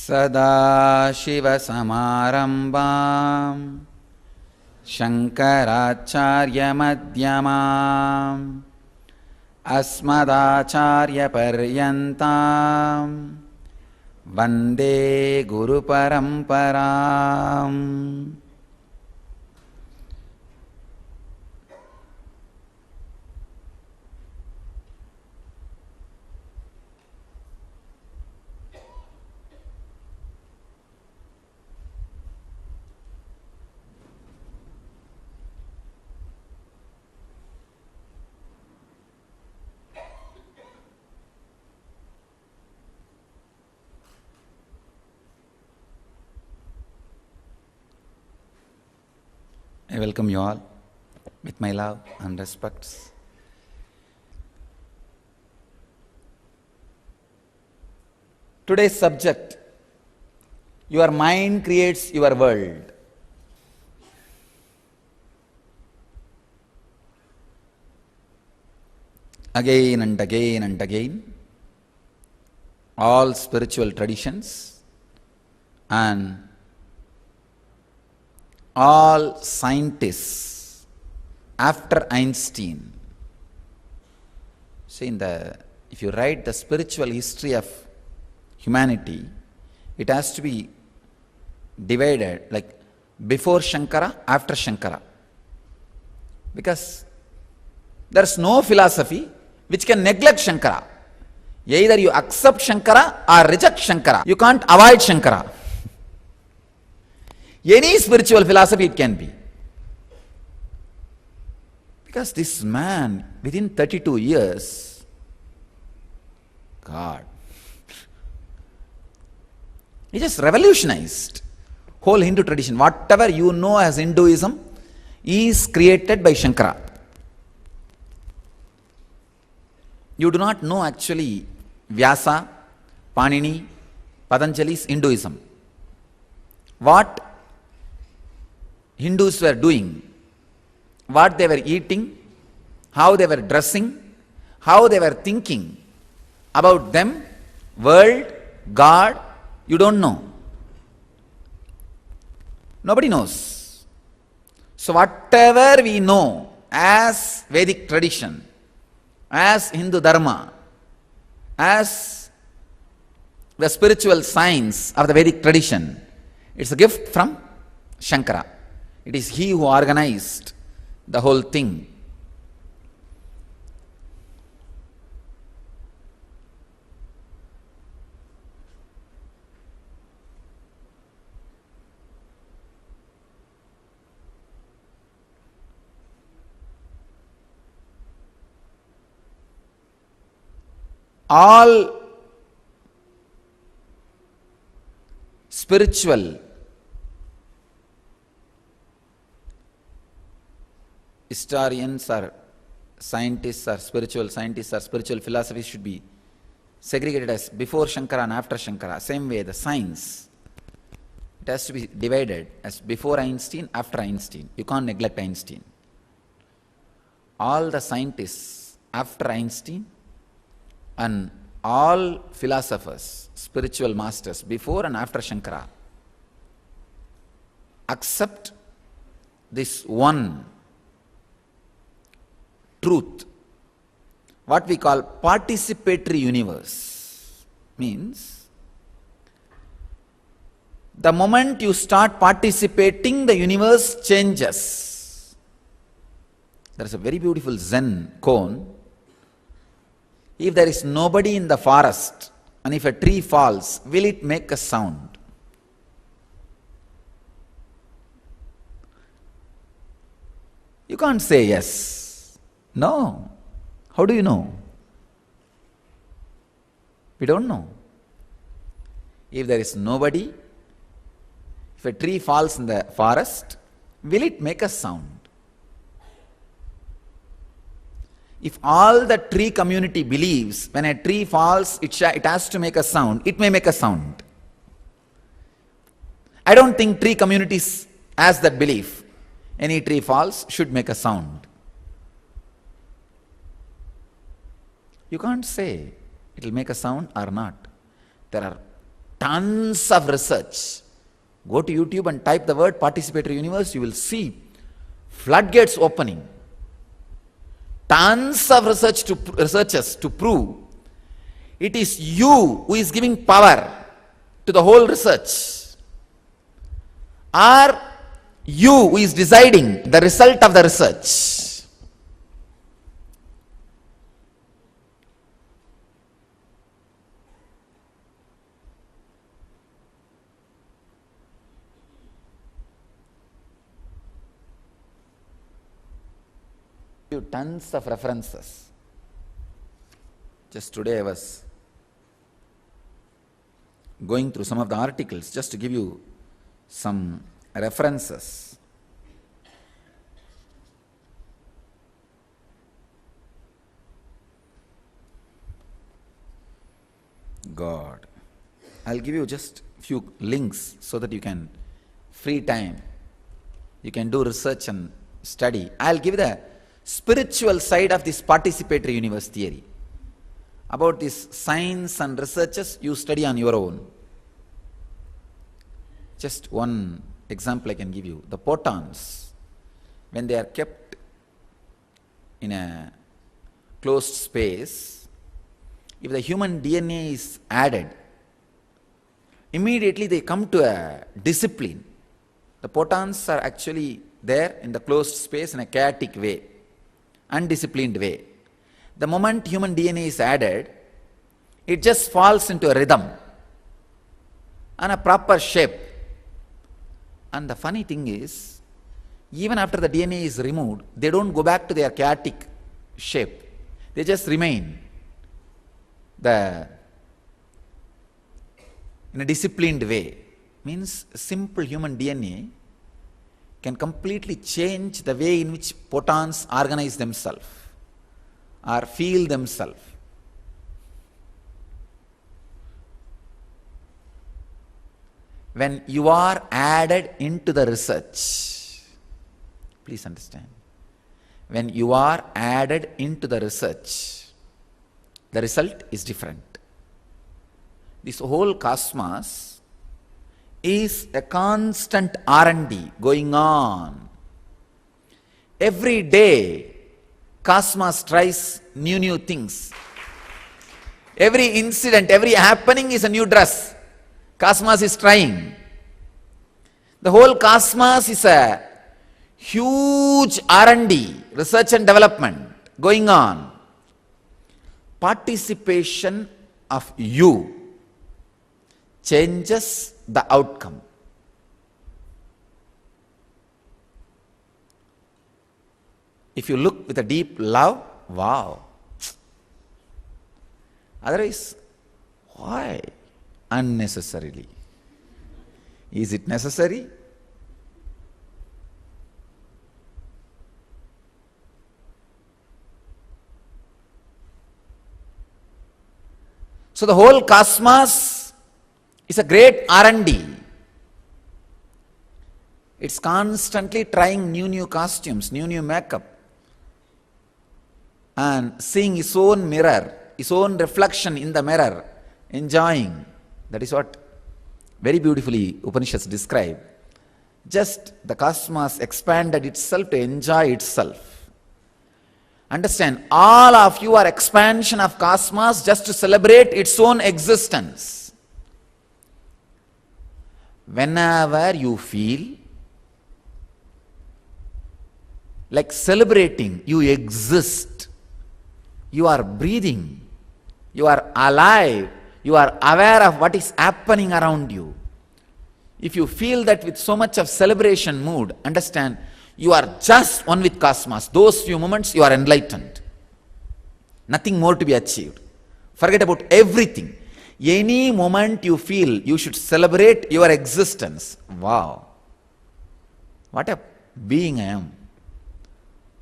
सदाशिवसमारम्भां शङ्कराचार्यमध्यमाम् अस्मदाचार्यपर्यन्तां वन्दे गुरुपरम्पराम्. I welcome you all with my love and respects. Today's subject: your mind creates your world. Again and again and again, all spiritual traditions and all scientists after Einstein, see, if you write the spiritual history of humanity, it has to be divided like before Shankara, after Shankara, because there's no philosophy which can neglect Shankara. Either you accept Shankara or reject Shankara. You can't avoid Shankara. Any spiritual philosophy it can be. Because this man, within 32 years, God, he just revolutionized whole Hindu tradition. Whatever you know as Hinduism is created by Shankara. You do not know actually Vyasa, Panini, Patanjali's Hinduism. What Hindus were doing, what they were eating, how they were dressing, how they were thinking about them, world, God, you don't know. Nobody knows. So whatever we know as Vedic tradition, as Hindu Dharma, as the spiritual science of the Vedic tradition, it's a gift from Shankara. It is he who organized the whole thing. All spiritual historians or scientists or spiritual scientists or spiritual philosophies should be segregated as before Shankara and after Shankara. Same way the science, it has to be divided as before Einstein, after Einstein. You can't neglect Einstein. All the scientists after Einstein and all philosophers, spiritual masters before and after Shankara accept this one truth, what we call participatory universe. Means the moment you start participating, the universe changes. There is a very beautiful Zen koan. If there is nobody in the forest and if a tree falls, will it make a sound? You can't say yes. No. How do you know? We don't know. If there is nobody, if a tree falls in the forest, will it make a sound? If all the tree community believes when a tree falls, it has to make a sound, it may make a sound. I don't think tree communities has that belief. Any tree falls should make a sound. You can't say it will make a sound or not. There are tons of research. Go to YouTube and type the word participatory universe, you will see floodgates opening. Tons of researchers to prove it is you who is giving power to the whole research, or you who is deciding the result of the research. Tons of references. Just today I was going through some of the articles just to give you some references. God. I'll give you just few links so that you can, free time, you can do research and study. I'll give the spiritual side of this participatory universe theory. About this science and researches, you study on your own. Just one example I can give you. The photons, when they are kept in a closed space, if the human DNA is added, immediately they come to a discipline. The photons are actually there in the closed space in a chaotic way, undisciplined way. The moment human DNA is added, it just falls into a rhythm and a proper shape. And the funny thing is, even after the DNA is removed, they don't go back to their chaotic shape. They just remain in a disciplined way. Means simple human DNA can completely change the way in which photons organize themselves or feel themselves. When you are added into the research, please understand, when you are added into the research, the result is different. This whole cosmos is a constant R&D going on. Every day, cosmos tries new things. Every incident, every happening is a new dress. Cosmos is trying. The whole cosmos is a huge R&D, research and development going on. Participation of you changes the outcome. If you look with a deep love, wow. Otherwise, why? Unnecessarily. Is it necessary? So the whole cosmos is a great R&D. It's constantly trying new costumes, new makeup, and seeing its own mirror, its own reflection in the mirror, enjoying. That is what very beautifully Upanishads describe. Just the cosmos expanded itself to enjoy itself. Understand, all of you are expansion of cosmos just to celebrate its own existence. Whenever you feel like celebrating, you exist, you are breathing, you are alive, you are aware of what is happening around you. If you feel that with so much of celebration mood, understand, you are just one with cosmos. Those few moments you are enlightened. Nothing more to be achieved. Forget about everything. Any moment you feel you should celebrate your existence. Wow. What a being I am.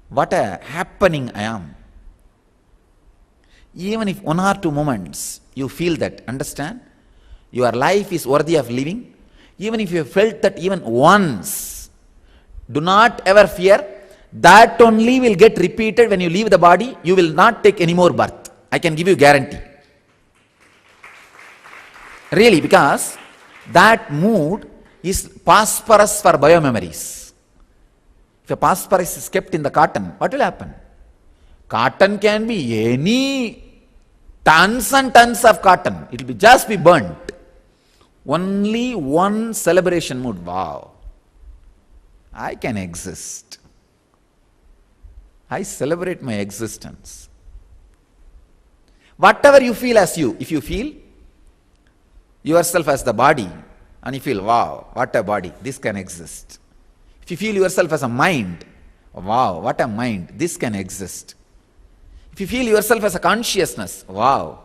What a happening I am. Even if 1 or 2 moments you feel that, understand, your life is worthy of living. Even if you felt that even once, do not ever fear. That only will get repeated when you leave the body. You will not take any more birth. I can give you guarantee. Really, because that mood is phosphorus for biomemories. If a phosphorus is kept in the cotton, what will happen? Cotton can be any tons and tons of cotton. It will just be burnt. Only one celebration mood. Wow, I can exist. I celebrate my existence. Whatever you feel as you, if you feel yourself as the body, and you feel, wow, what a body, this can exist. If you feel yourself as a mind, wow, what a mind, this can exist. If you feel yourself as a consciousness, wow,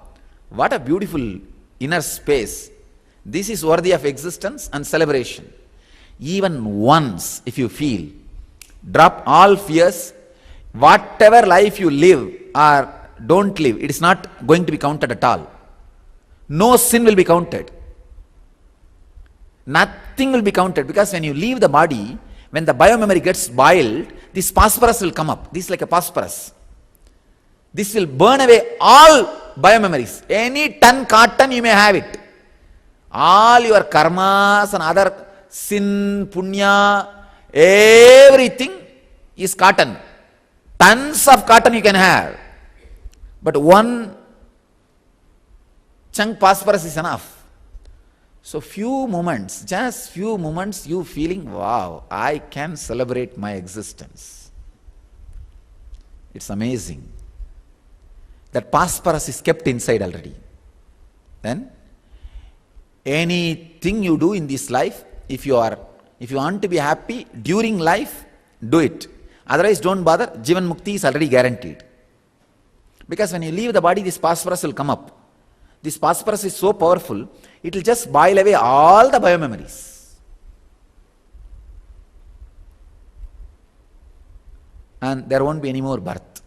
what a beautiful inner space, this is worthy of existence and celebration. Even once, if you feel, drop all fears, whatever life you live or don't live, it is not going to be counted at all. No sin will be counted. Nothing will be counted, because when you leave the body, when the biomemory gets boiled, this phosphorus will come up. This is like a phosphorus. This will burn away all biomemories. Any ton cotton you may have it. All your karmas and other sin, punya, everything is cotton. Tons of cotton you can have. But one chunk phosphorus is enough. So few moments, just few moments, you feeling, wow, I can celebrate my existence. It's amazing. That phosphorus is kept inside already. Then, anything you do in this life, if you want to be happy during life, do it. Otherwise, don't bother. Jivan Mukti is already guaranteed. Because when you leave the body, this phosphorus will come up. This phosphorus is so powerful, it will just boil away all the biomemories. And there won't be any more birth.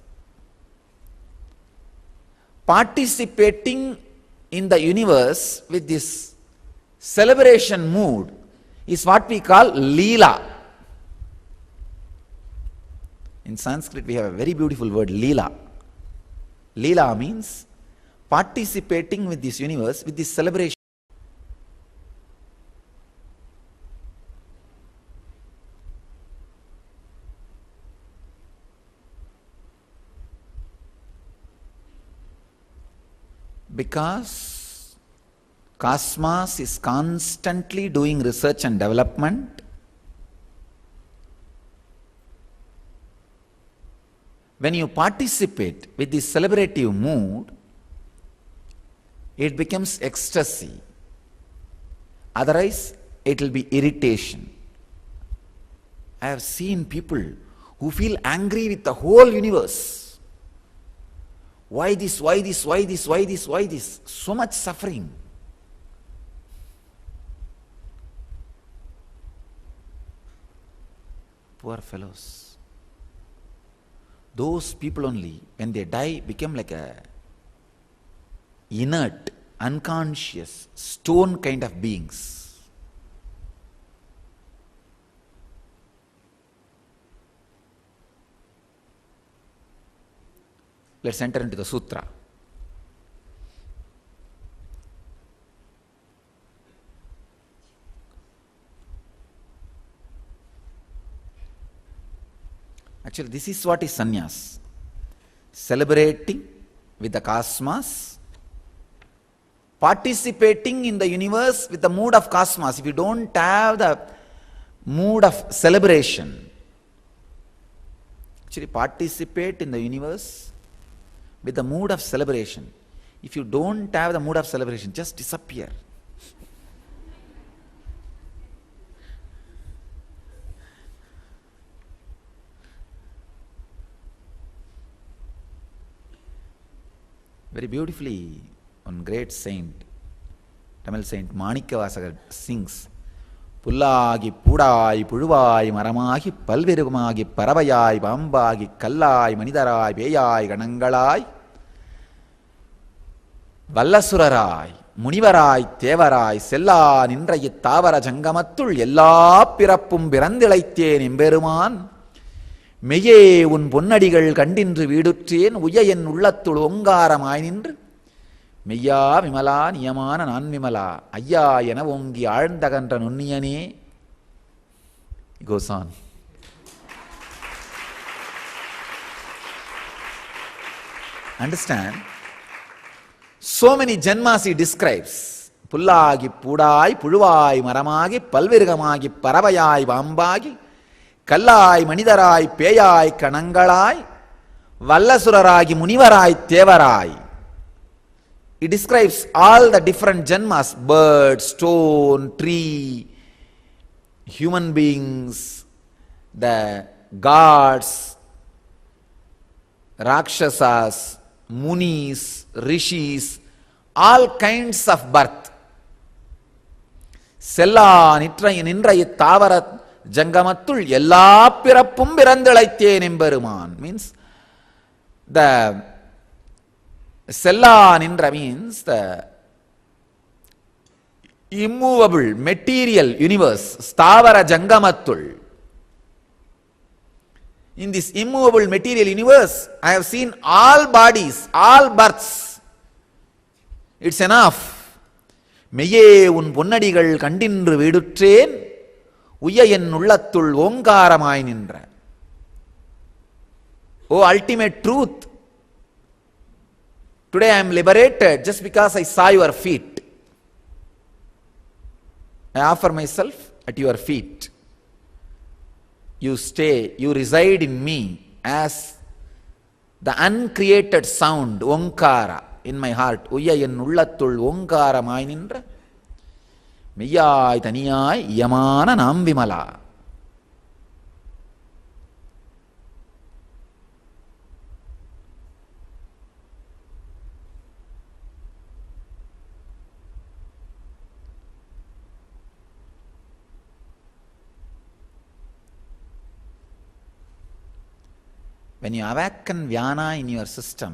Participating in the universe with this celebration mood is what we call Leela. In Sanskrit, we have a very beautiful word, Leela. Leela means participating with this universe, with this celebration. Because cosmos is constantly doing research and development, when you participate with this celebrative mood, it becomes ecstasy. Otherwise, it will be irritation. I have seen people who feel angry with the whole universe. Why this, why this, why this, why this, why this? So much suffering. Poor fellows. Those people only, when they die, become like a inert, unconscious, stone kind of beings. Let's enter into the sutra. Actually, this is what is sannyas. Celebrating with the cosmos, participating in the universe with the mood of cosmos. If you don't have the mood of celebration, actually participate in the universe with the mood of celebration. If you don't have the mood of celebration, just disappear. Very beautifully, one great saint, Tamil saint Manikavasagar sings, Pullagi, Pudai, Puduvai, Maramagi, Palvirumagi, Paravayai, Bambagi, Kallai, Manidarai, Peyai, Ganangalai, Vallasurarai, Munivarai, Tevarai, Sella, Nindrayit, Tavara, Jangamatul, Yella, Pirapum, Birandilaitin, Imberuman, Meye un பொன்னடிகள் கண்டின்று வீடுற்றேன் உய என் உள்ளத்துள் ஓங்காரமாய் நின்று மெய்யா விமலா நியமான நான் விமலா ஐயா என ஓங்கி ஆழ்ந்தகன்ற நுண்ணியனே. Goes on. Understand? So many janmas he describes. புல்லாகி பூடாய் புழுவாய் மரமாகி பல்விருகமாகி பறவையாய் பாம்பாகி கல்லாய் மனிதராய் பேயாய் கணங்களாய் வல்லசுரராகி முனிவராய் Devaraya. He describes all the different janmas: bird, stone, tree, human beings, the gods, rakshasas, munis, rishis, all kinds of birth. செல்லா நின்ற இத்தாவர ஜங்கமத்துள் எல்லா பிறப்பும் பிறந்திழைத்தேன் எம்பெருமான். Means the செல்லா நின்ற means the immovable material universe, ஸ்தாவர ஜங்கமத்துள். In this immovable material universe, I have seen all bodies, all births. It's enough. மெய்யே உன் பொன்னடிகள் கண்டின்று வீடுற்றேன் உய்ய என் உள்ளத்துள் ஓங்காரமாய் நின்ற. Oh ultimate truth, today I am liberated just because I saw your feet. I offer myself at your feet. You stay, you reside in me as the uncreated sound, Onkara, in my heart. Uyya en ullathul Onkaramai nindra meyyai thaniyai iyamana naam vimala. When you awaken Vyana in your system,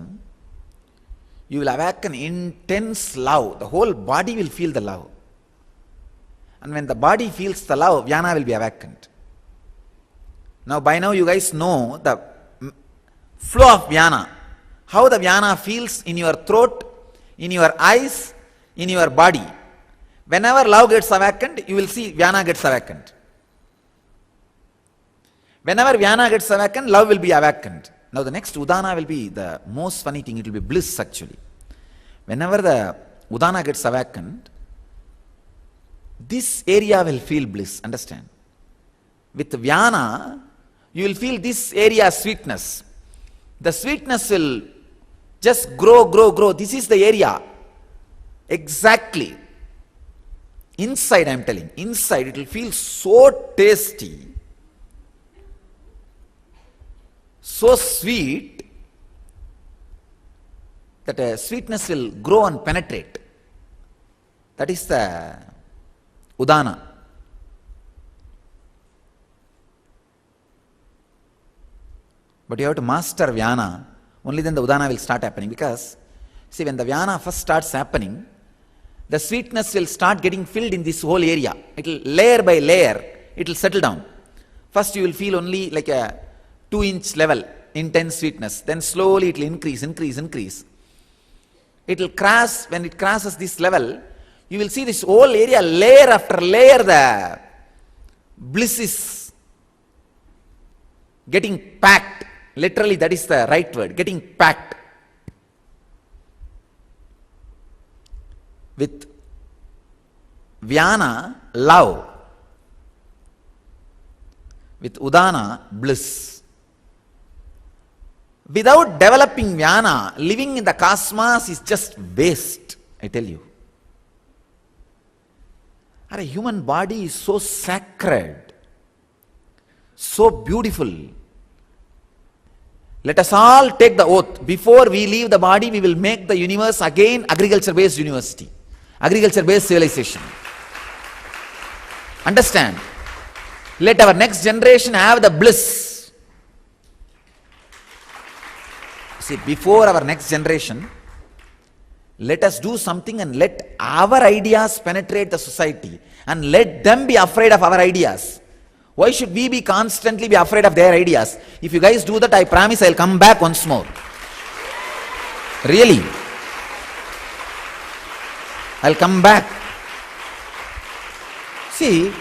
you will awaken intense love. The whole body will feel the love. And when the body feels the love, Vyana will be awakened. Now, by now you guys know the flow of Vyana. How the Vyana feels in your throat, in your eyes, in your body. Whenever love gets awakened, you will see Vyana gets awakened. Whenever Vyana gets awakened, love will be awakened. Now the next Udana will be the most funny thing. It will be bliss actually. Whenever the Udana gets awakened, this area will feel bliss. Understand? With Vyana, you will feel this area sweetness. The sweetness will just grow, grow, grow. This is the area. Exactly. Inside I am telling. Inside it will feel so tasty, so sweet, that a sweetness will grow and penetrate. That is the Udana. But you have to master Vyana, only then the Udana will start happening. Because, see, when the Vyana first starts happening, the sweetness will start getting filled in this whole area. It will, layer by layer, it will settle down. First you will feel only like a 2-inch level, intense sweetness. Then slowly it will increase, increase, increase. It will cross, when it crosses this level, you will see this whole area, layer after layer, the bliss is getting packed. Literally, that is the right word, getting packed. With Vyana, love. With Udana, bliss. Without developing Vyana, living in the cosmos is just waste, I tell you. Our human body is so sacred, so beautiful. Let us all take the oath. Before we leave the body, we will make the universe again agriculture-based university, agriculture-based civilization. Understand? Let our next generation have the bliss. See, before our next generation, let us do something and let our ideas penetrate the society and let them be afraid of our ideas. Why should we be constantly be afraid of their ideas? If you guys do that, I promise I'll come back once more. Really. I'll come back. See,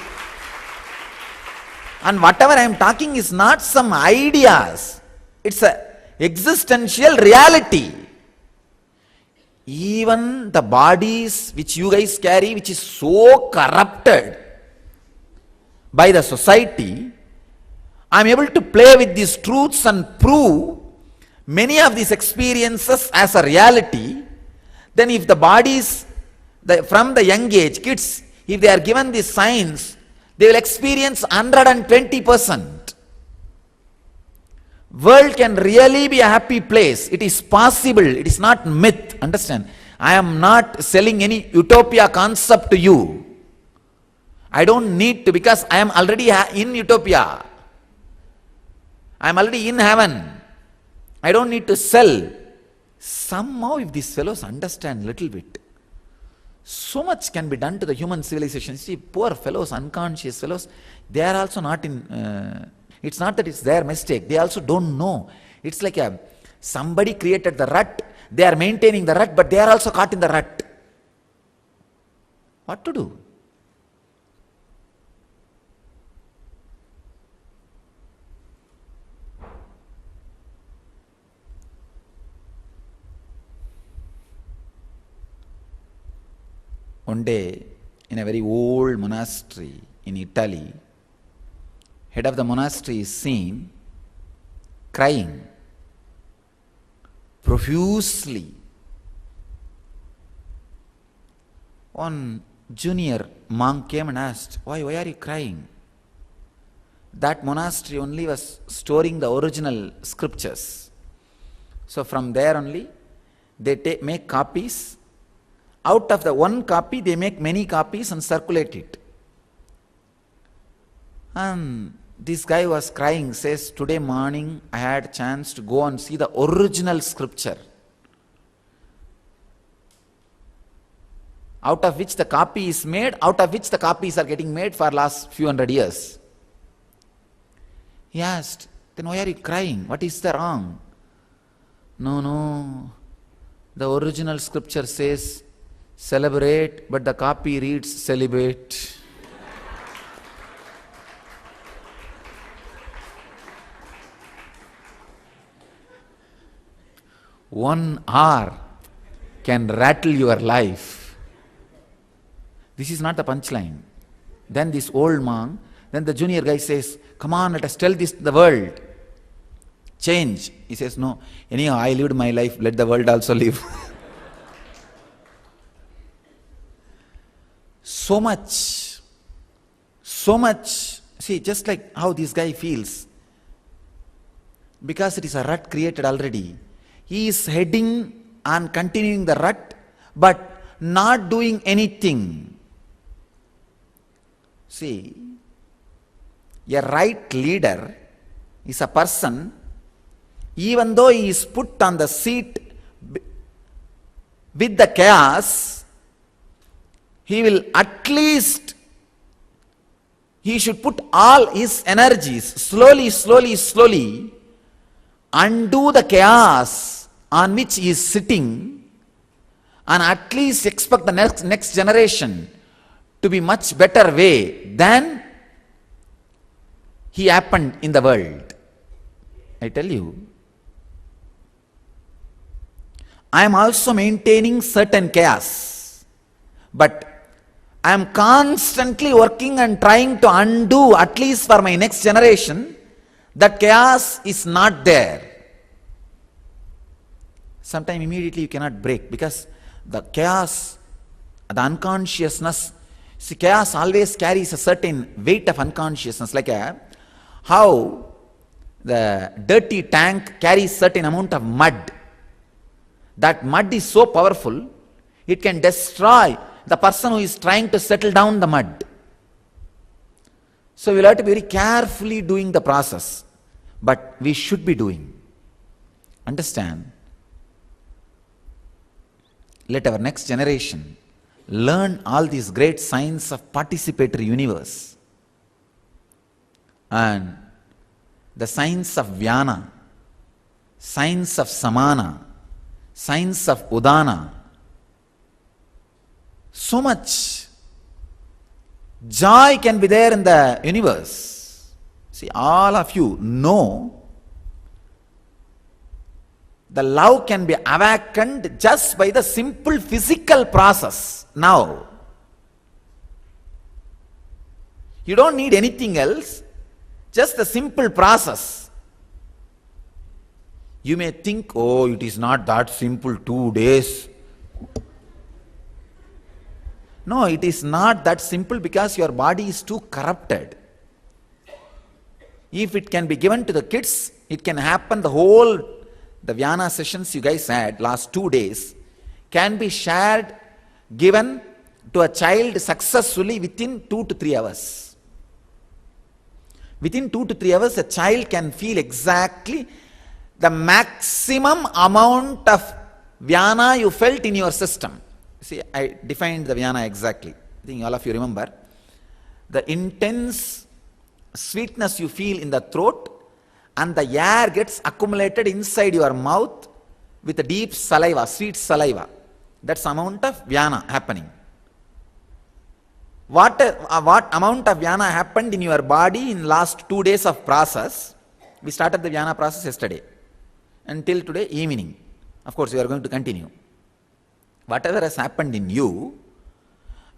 and whatever I am talking is not some ideas. It's a existential reality. Even the bodies which you guys carry, which is so corrupted by the society, I am able to play with these truths and prove many of these experiences as a reality. Then if the bodies, from the young age, kids, if they are given these signs, they will experience 120%. World can really be a happy place. It is possible. It is not myth. Understand? I am not selling any utopia concept to you. I don't need to, because I am already in utopia. I am already in heaven. I don't need to sell. Somehow if these fellows understand little bit, so much can be done to the human civilization. See, poor fellows, unconscious fellows, they are also not in, it's not that it's their mistake, they also don't know. It's like somebody created the rut, they are maintaining the rut, but they are also caught in the rut. What to do? One day, in a very old monastery in Italy, head of the monastery is seen crying profusely. One junior monk came and asked, why are you crying? That monastery only was storing the original scriptures. So from there only, they make copies. Out of the one copy, they make many copies and circulate it. And this guy was crying, says, today morning I had a chance to go and see the original scripture, out of which the copy is made, out of which the copies are getting made for last few hundred years. He asked, then why are you crying? What is the wrong? No, the original scripture says, celebrate, but the copy reads celibate. One hour can rattle your life. This is not the punchline. Then this old monk, then the junior guy says, come on, let us tell this to the world. Change. He says, no, anyhow, I lived my life, let the world also live. So much, see, just like how this guy feels, because it is a rut created already, he is heading and continuing the rut, but not doing anything. See, a right leader is a person, even though he is put on the seat with the chaos, he will at least, he should put all his energies, slowly, undo the chaos on which he is sitting, and at least expect the next generation to be much better way than he happened in the world. I tell you, I am also maintaining certain chaos, but I am constantly working and trying to undo, at least for my next generation, that chaos is not there. Sometimes immediately you cannot break, because the chaos, the unconsciousness, see, chaos always carries a certain weight of unconsciousness, like how the dirty tank carries certain amount of mud. That mud is so powerful, it can destroy the person who is trying to settle down the mud. So we will have to be very carefully doing the process, but we should be doing. Understand? Let our next generation learn all these great science of participatory universe and the science of Vyana, science of Samana, science of Udana, So much joy can be there in the universe. See, all of you know the love can be awakened just by the simple physical process now. You don't need anything else, just the simple process. You may think, oh, it is not that simple, 2 days. No, it is not that simple because your body is too corrupted. If it can be given to the kids, it can happen the Vyana sessions you guys had last 2 days can be shared, given to a child successfully within 2 to 3 hours. Within 2 to 3 hours, a child can feel exactly the maximum amount of Vyana you felt in your system. See, I defined the Vyana exactly. I think all of you remember. The intense sweetness you feel in the throat, and the air gets accumulated inside your mouth with a deep saliva, sweet saliva. That's the amount of Vyana happening. What amount of Vyana happened in your body in last 2 days of process? We started the Vyana process yesterday until today evening. Of course, we are going to continue. Whatever has happened in you,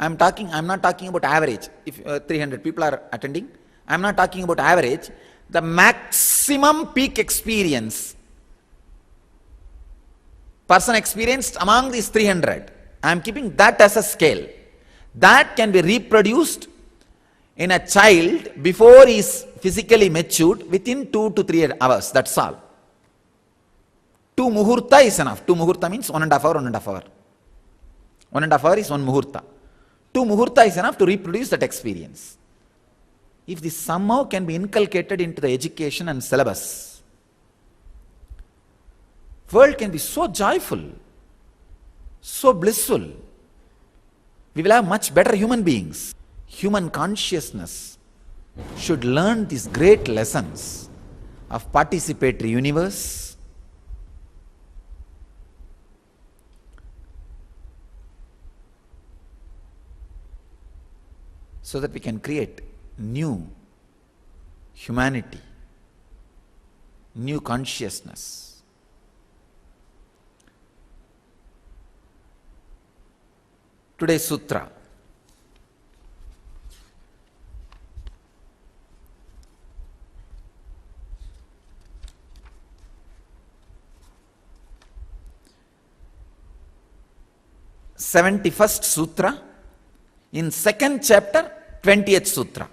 I'm not talking about average. If 300 people are attending, I'm not talking about average. The maximum peak experience person experienced among these 300, I'm keeping that as a scale. That can be reproduced in a child before he is physically matured within 2 to 3 hours. That's all. 2 muhurta is enough. 2 muhurta means 1.5 hour, 1.5 hour. 1.5 hour is 1 muhurta. 2 muhurta is enough to reproduce that experience. If this somehow can be inculcated into the education and syllabus, world can be so joyful, so blissful. We will have much better human beings. Human consciousness should learn these great lessons of participatory universe, so that we can create new humanity, new consciousness. Today's sutra. _71st Sutra, in 2nd chapter, 20th Sutra.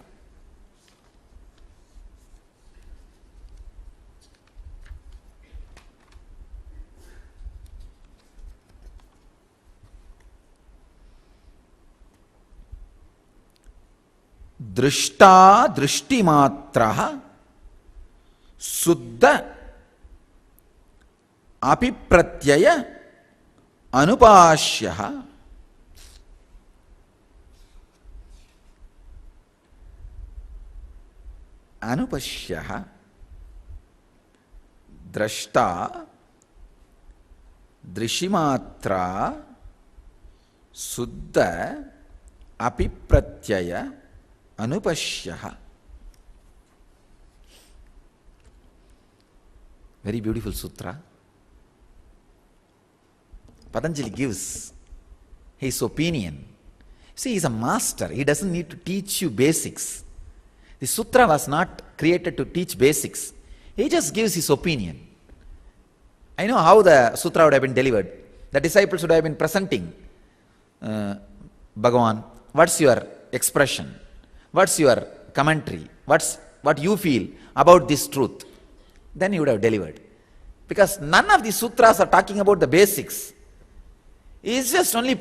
दृष्टा दृष्टिमात्रः शुद्ध अपिप्रत्यय अनुपास्यः अनुपश्यः द्रष्टा दृशिमात्रा शुद्ध अपिप्रत्यय अनुपश्यः. Very beautiful sutra. Patanjali gives his opinion. See, he is a master. He doesn't need to teach you basics. The sutra was not created to teach basics. He just gives his opinion. I know how the sutra would have been delivered. The disciples would have been presenting, Bhagavan, what's your expression? What's your commentary? What you feel about this truth? Then he would have delivered. Because none of the sutras are talking about the basics. He is just only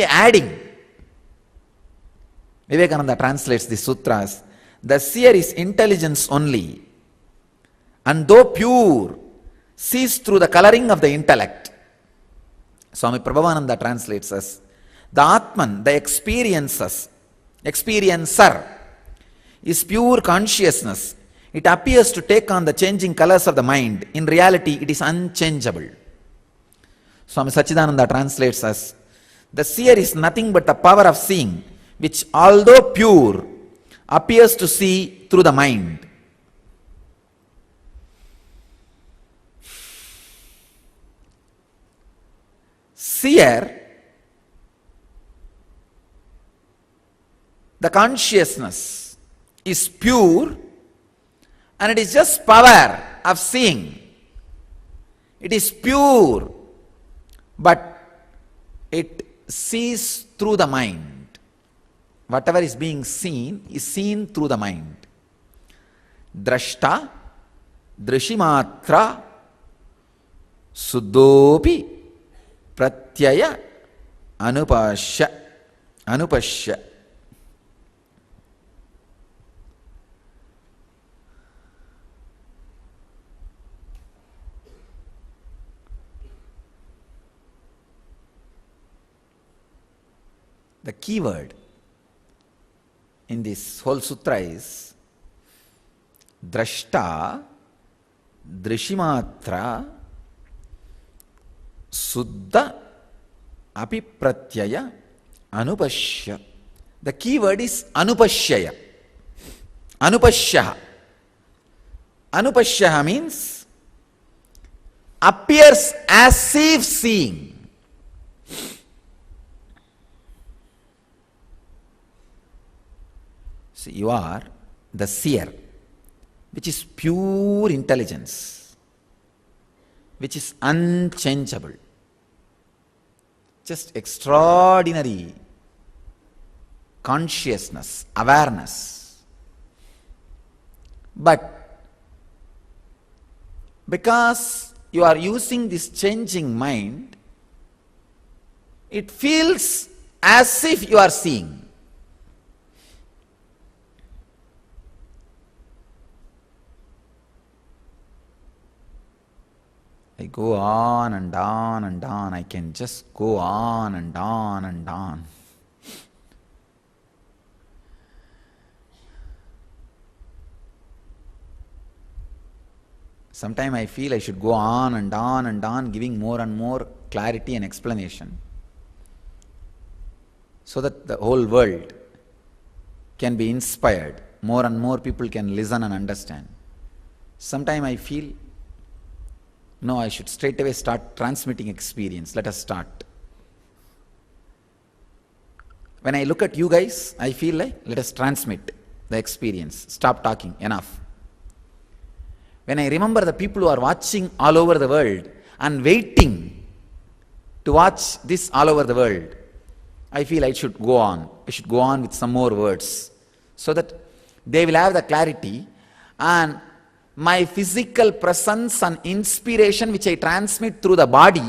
adding. Vivekananda translates the sutras. The seer is intelligence only, and though pure, sees through the coloring of the intellect. Swami Prabhavananda translates us. The Atman, the experiencer, is pure consciousness. It appears to take on the changing colors of the mind. In reality, it is unchangeable. Swami Sachidananda translates as, the seer is nothing but the power of seeing, which although pure, appears to see through the mind. Seer, the consciousness is pure and it is just power of seeing. It is pure, but it sees through the mind. Whatever is being seen is seen through the mind. Drashta, Drishimatra, Suddhopi, Pratyaya, Anupashya. The key word in this whole sutra is Drashta, Drishimatra, Suddha, Apipratyaya, Anupashya. The key word is Anupashyaya. Anupashyaha. Anupashyaha means appears as if seeing. So you are the seer, which is pure intelligence, which is unchangeable, just extraordinary consciousness, awareness. But because you are using this changing mind, it feels as if you are seeing. I go on and on and on. I can just go on and on and on. Sometimes I feel I should go on and on and on, giving more and more clarity and explanation, so that the whole world can be inspired. More and more people can listen and understand. Sometimes I feel, no, I should straight away start transmitting experience. Let us start. When I look at you guys, I feel like, let us transmit the experience. Stop talking, enough. When I remember the people who are watching all over the world and waiting to watch this all over the world, I feel I should go on. I should go on with some more words, so that they will have the clarity, and my physical presence and inspiration which I transmit through the body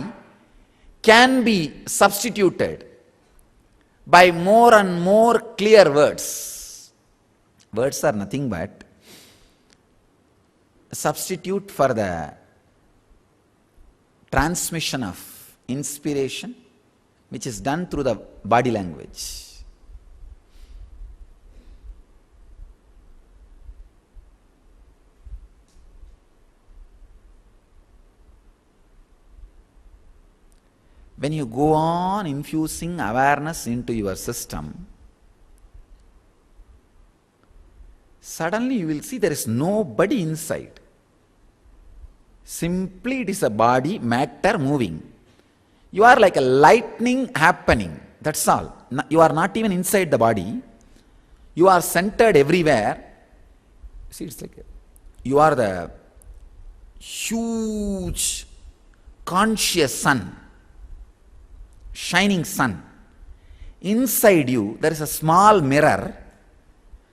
can be substituted by more and more clear words. Words are nothing but a substitute for the transmission of inspiration which is done through the body language. When you go on infusing awareness into your system, suddenly you will see there is nobody inside. Simply it is a body, matter moving. You are like a lightning happening, that's all. You are not even inside the body. You are centered everywhere. See, it's like you are the huge conscious sun, shining sun. Inside you there is a small mirror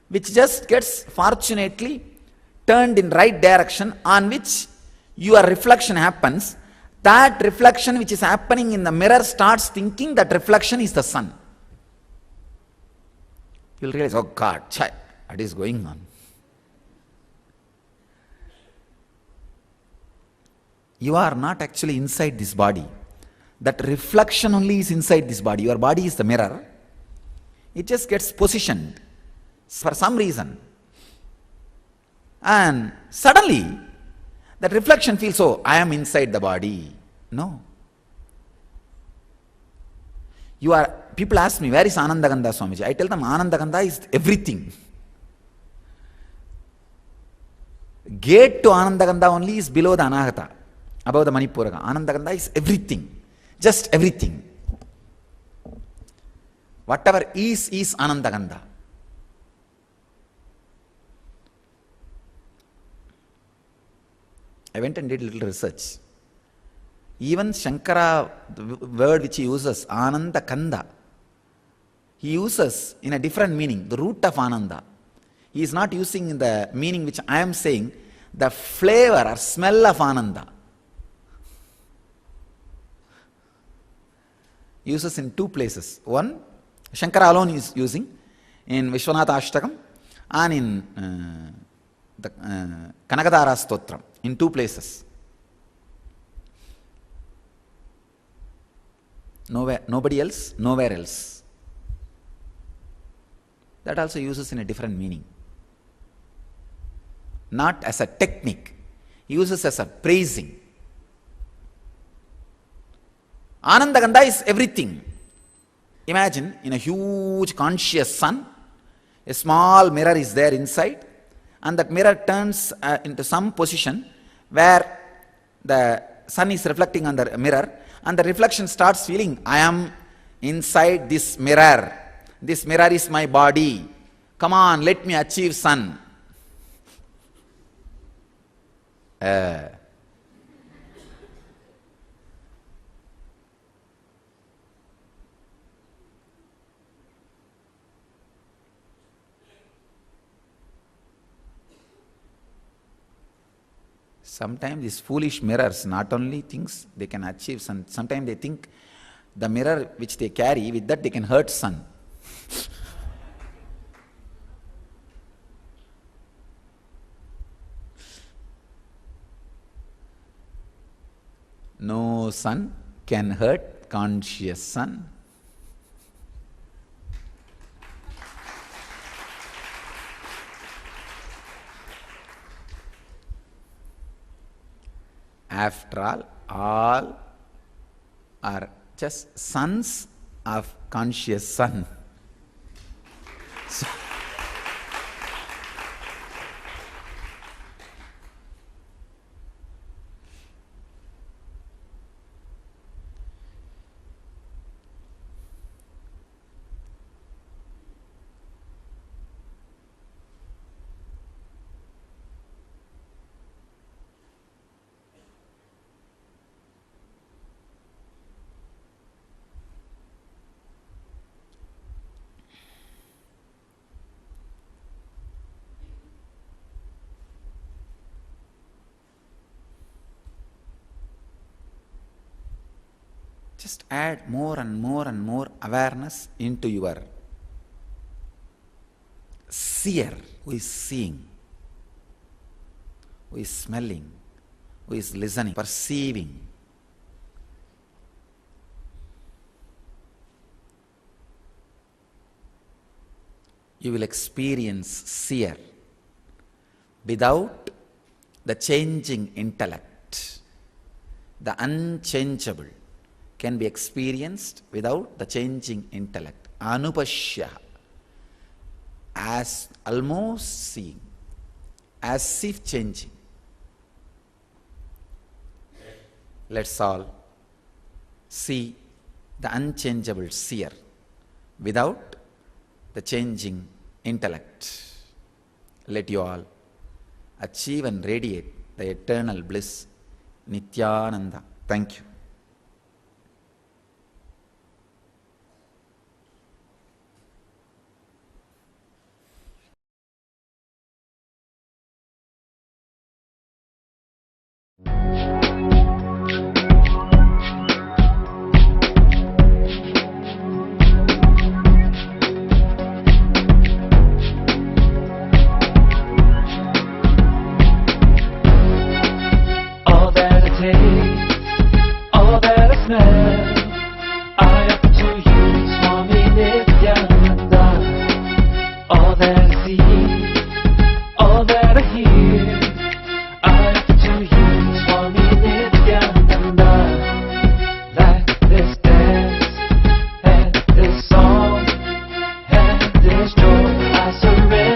which just gets fortunately turned in right direction, on which your reflection happens. That reflection which is happening in the mirror starts thinking that reflection is the sun. You'll realize, oh God, what is going on? You are not actually inside this body. That reflection only is inside this body. Your body is the mirror. It just gets positioned for some reason. And suddenly, that reflection feels, oh, I am inside the body. No. People ask me, where is Anandagandha Swamiji? I tell them Anandagandha is everything. Gate to Anandagandha only is below the Anahata, above the Manipuraka. Anandagandha is everything, just everything. Whatever is Anandagandha. I went and did a little research. Even Shankara, the word which he uses, Ananda Kanda, he uses in a different meaning, the root of Ananda. He is not using the meaning which I am saying, the flavor or smell of Ananda. He uses in two places. One, Shankara alone is using in Vishwanatha Ashtakam and in the Kanakadhara Stotram, in two places. Nobody else, nowhere else. That also uses in a different meaning. Not as a technique. He uses as a praising. Anandagandha is everything. Imagine in a huge conscious sun, a small mirror is there inside, and that mirror turns into some position where the sun is reflecting on the mirror, and the reflection starts feeling, I am inside this mirror. This mirror is my body. Come on, let me achieve sun. Sometimes these foolish mirrors not only thinks they can achieve sun, sometimes they think the mirror which they carry, with that they can hurt sun. No sun can hurt conscious sun. After all are just sons of conscious sun. So, just add more and more and more awareness into your seer, who is seeing, who is smelling, who is listening, perceiving. You will experience seer without the changing intellect. The unchangeable can be experienced without the changing intellect. Anupashya, as almost seeing, as if changing. Let's all see the unchangeable seer without the changing intellect. Let you all achieve and radiate the eternal bliss, Nityananda. Thank you. I surrender.